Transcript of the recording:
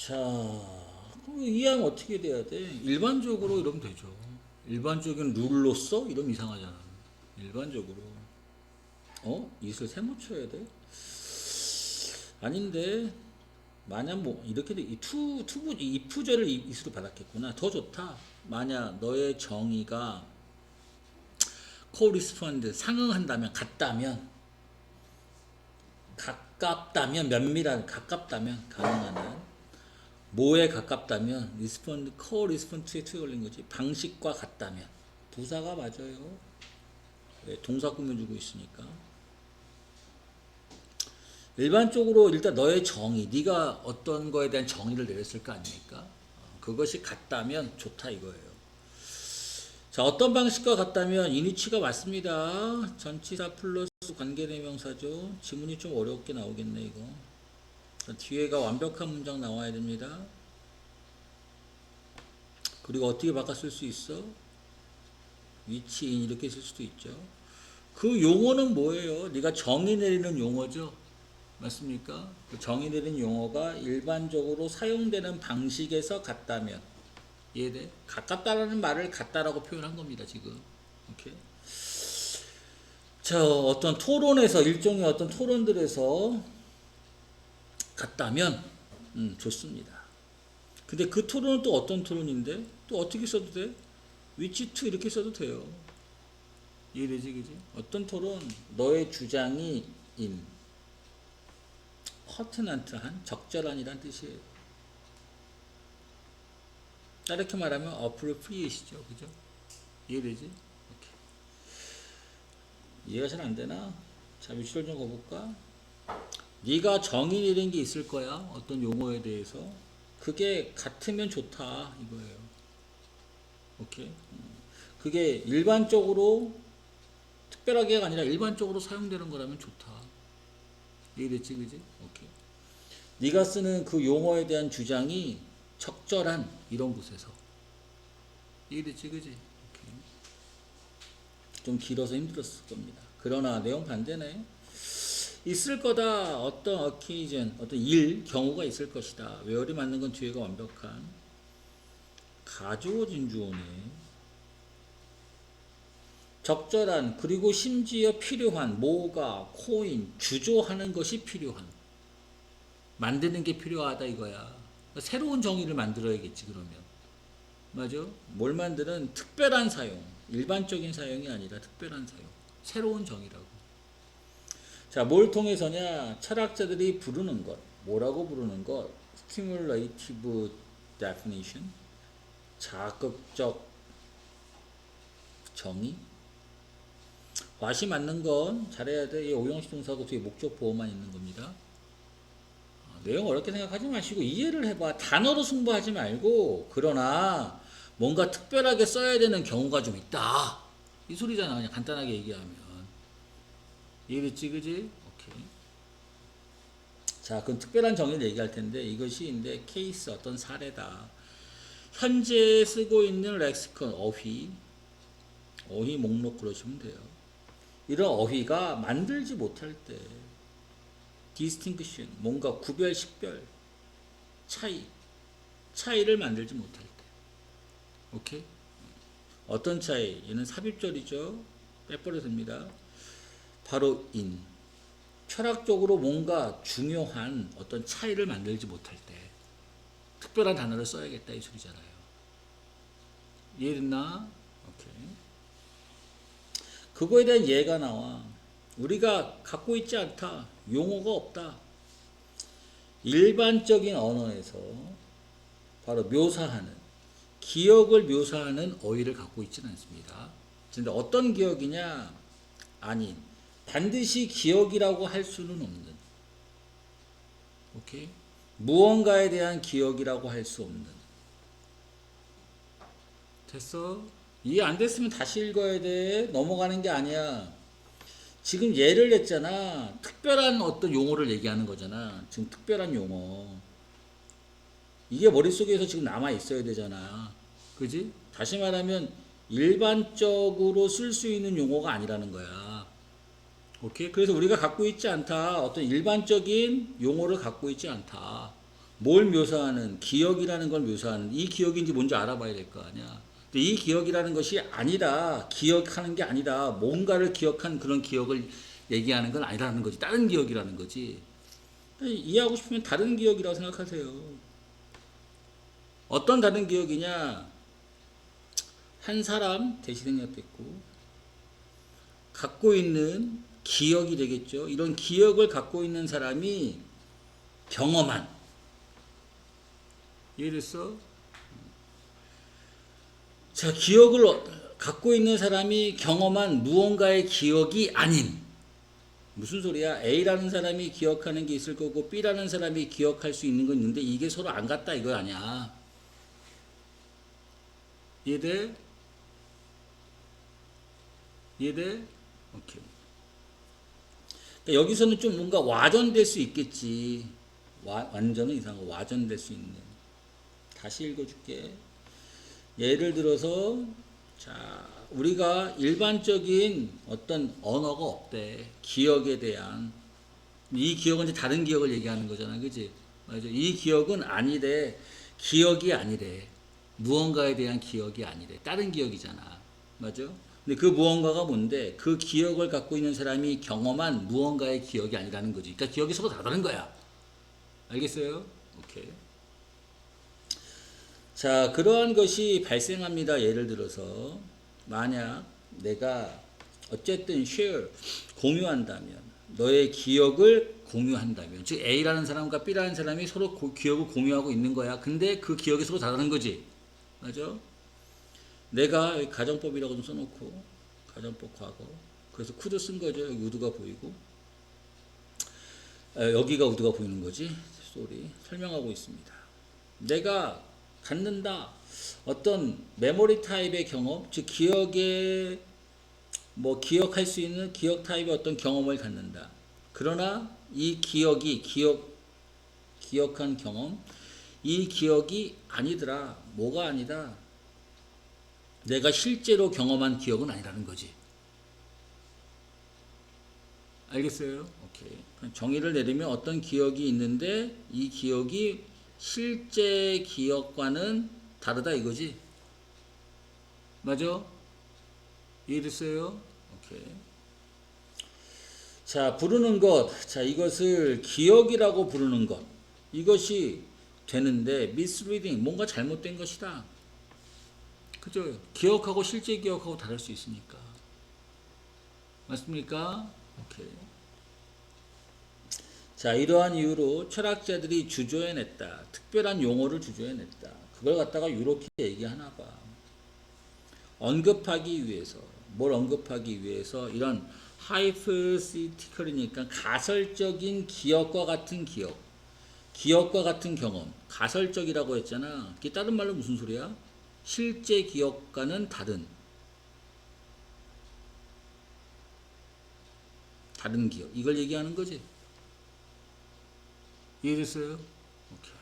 자, 그럼 이해하면 어떻게 돼야 돼? 일반적으로 이러면 되죠. 일반적인 룰로서 이러면 이상하잖아. 일반적으로. 이슬 세모 쳐야 돼? 아닌데, 만약 뭐, 이렇게 돼. 이 이프절을 이슬로 받았겠구나. 더 좋다. 만약 너의 정의가 코리스펀드 상응한다면, 가깝다면, 면밀한, 가깝다면, 가능한 뭐에 가깝다면 리스폰드 커 리스폰드에 투에 걸린 거지. 방식과 같다면 부사가 맞아요. 왜? 동사 꾸며주고 있으니까. 일반적으로 일단 너의 정의, 네가 어떤 거에 대한 정의를 내렸을 거 아닙니까? 그것이 같다면 좋다 이거예요. 자, 어떤 방식과 같다면 이니치가 맞습니다. 전치사 플러스 관계대명사죠. 지문이 좀 어렵게 나오겠네 이거. 뒤에가 완벽한 문장 나와야 됩니다. 그리고 어떻게 바꿔 쓸 수 있어? 위치인 이렇게 쓸 수도 있죠. 그 용어는 뭐예요? 네가 정의 내리는 용어죠. 맞습니까? 그 정의 내리는 용어가 일반적으로 사용되는 방식에서 같다면 이해돼? 가깝다라는 말을 같다라고 표현한 겁니다. 지금. 오케이. 자, 어떤 토론에서 일종의 어떤 토론들에서 같다면 좋습니다. 근데 그 토론은 또 어떤 토론인데? 또 어떻게 써도 돼? 위치 투 이렇게 써도 돼요. 이해되지, 그지? 어떤 토론, 너의 주장이 퍼트넌트한, 적절한이란 뜻이에요. 이렇게 말하면 appropriate이죠, 그죠? 이해되지? 오케이. 이해가 잘 안 되나? 자, 위치를 좀 가볼까? 네가 정의 내린 게 있을 거야, 어떤 용어에 대해서. 그게 같으면 좋다, 이거예요. 오케이? 그게 일반적으로 특별하게가 아니라 일반적으로 사용되는 거라면 좋다. 이해됐지, 그지? 오케이. 네가 쓰는 그 용어에 대한 주장이 적절한 이런 곳에서. 이해됐지, 그지? 오케이. 좀 길어서 힘들었을 겁니다. 그러나 내용 반대네. 있을 거다. 어떤 occasion, 어떤 일, 경우가 있을 것이다. 외월이 맞는 건 뒤에가 완벽한. 가주어진 주어네. 적절한, 그리고 심지어 필요한, 뭐가, 코인, 주조하는 것이 필요한. 만드는 게 필요하다 이거야. 새로운 정의를 만들어야겠지 그러면. 맞아? 뭘 만드는 특별한 사용. 일반적인 사용이 아니라 특별한 사용. 새로운 정의라고. 자, 뭘 통해서냐? 철학자들이 부르는 것. 뭐라고 부르는 것? Stimulative definition. 자극적 정의. 과시 맞는 건 잘해야 돼. 이 오형식 동사고 뒤에 목적 보호만 있는 겁니다. 내용 어렵게 생각하지 마시고 이해를 해봐. 단어로 승부하지 말고. 그러나 뭔가 특별하게 써야 되는 경우가 좀 있다. 이 소리잖아. 그냥 간단하게 얘기하면. 이해됐지, 그지? 오케이. 자, 그럼 특별한 정의를 얘기할 텐데 이것이 이제 케이스 어떤 사례다. 현재 쓰고 있는 렉시콘 어휘 목록 그러시면 돼요. 이런 어휘가 만들지 못할 때 distinction 뭔가 구별 식별 차이를 만들지 못할 때. 오케이? 어떤 차이? 얘는 삽입절이죠. 빼버려 됩니다. 바로 철학적으로 뭔가 중요한 어떤 차이를 만들지 못할 때 특별한 단어를 써야겠다 이 소리잖아요. 이해됐나? 오케이. 그거에 대한 예가 나와. 우리가 갖고 있지 않다. 용어가 없다. 일반적인 언어에서 바로 기억을 묘사하는 어휘를 갖고 있지는 않습니다. 근데 어떤 기억이냐? 아닌. 반드시 기억이라고 할 수는 없는. 오케이? 무언가에 대한 기억이라고 할 수 없는. 됐어? 이해 안 됐으면 다시 읽어야 돼. 넘어가는 게 아니야. 지금 예를 냈잖아. 특별한 어떤 용어를 얘기하는 거잖아. 지금 특별한 용어. 이게 머릿속에서 지금 남아 있어야 되잖아. 그지? 다시 말하면 일반적으로 쓸 수 있는 용어가 아니라는 거야. 오케이? 그래서 우리가 갖고 있지 않다. 어떤 일반적인 용어를 갖고 있지 않다. 뭘 묘사하는 기억이라는 걸 묘사하는 이 기억인지 뭔지 알아봐야 될 거 아니야. 근데 이 기억이라는 것이 아니라 기억하는 게 아니라 뭔가를 기억한 그런 기억을 얘기하는 건 아니라는 거지. 다른 기억이라는 거지. 이해하고 싶으면 다른 기억이라고 생각하세요. 어떤 다른 기억이냐? 한 사람 대시생략됐고 갖고 있는 기억이 되겠죠. 이런 기억을 갖고 있는 사람이 경험한 이해됐어? 자, 기억을 갖고 있는 사람이 경험한 무언가의 기억이 아닌 무슨 소리야? A라는 사람이 기억하는 게 있을 거고 B라는 사람이 기억할 수 있는 건 있는데 이게 서로 안 같다 이거 아니야. 이해돼? 이해돼? 오케이. 그러니까 여기서는 좀 뭔가 와전될 수 있겠지. 완전은 이상하고 와전될 수 있는. 다시 읽어줄게. 예를 들어서 자 우리가 일반적인 어떤 언어가 없대. 기억에 대한 이 기억은 이제 다른 기억을 얘기하는 거잖아, 그지? 맞아. 이 기억은 아니래. 기억이 아니래. 무언가에 대한 기억이 아니래. 다른 기억이잖아, 맞아? 근데 그 무언가가 뭔데? 그 기억을 갖고 있는 사람이 경험한 무언가의 기억이 아니라는 거지. 그러니까 기억이 서로 다르는 거야. 알겠어요? 오케이. 자, 그러한 것이 발생합니다. 예를 들어서 만약 내가 어쨌든 share 공유한다면 너의 기억을 공유한다면 즉 A라는 사람과 B라는 사람이 서로 기억을 공유하고 있는 거야. 근데 그 기억이 서로 다르는 거지. 맞아? 내가 여기 가정법이라고 좀 써놓고 가정법 과거 그래서 could 쓴 거죠. 여기 would가 보이고 여기가 would가 보이는 거지. 쏘리 설명하고 있습니다. 내가 갖는다. 어떤 메모리 타입의 경험, 즉 기억에 뭐 기억할 수 있는 기억 타입의 어떤 경험을 갖는다. 그러나 이 기억이 기억한 경험, 이 기억이 아니더라. 뭐가 아니다. 내가 실제로 경험한 기억은 아니라는 거지. 알겠어요? 오케이. 정의를 내리면 어떤 기억이 있는데 이 기억이 실제 기억과는 다르다 이거지. 맞아? 이해됐어요? 오케이. 자, 부르는 것. 자, 이것을 기억이라고 부르는 것. 이것이 되는데 misreading 뭔가 잘못된 것이다. 그죠? 기억하고 실제 기억하고 다를 수 있으니까. 맞습니까? 오케이. 자, 이러한 이유로 철학자들이 주조해냈다. 특별한 용어를 주조해냈다. 그걸 갖다가 이렇게 얘기하나 봐. 언급하기 위해서. 뭘 언급하기 위해서? 이런 하이프시티컬이니까 가설적인 기억과 같은 기억. 기억과 같은 경험. 가설적이라고 했잖아. 그게 다른 말로 무슨 소리야? 실제 기억과는 다른 기억. 이걸 얘기하는 거지. 이해됐어요? 오케이.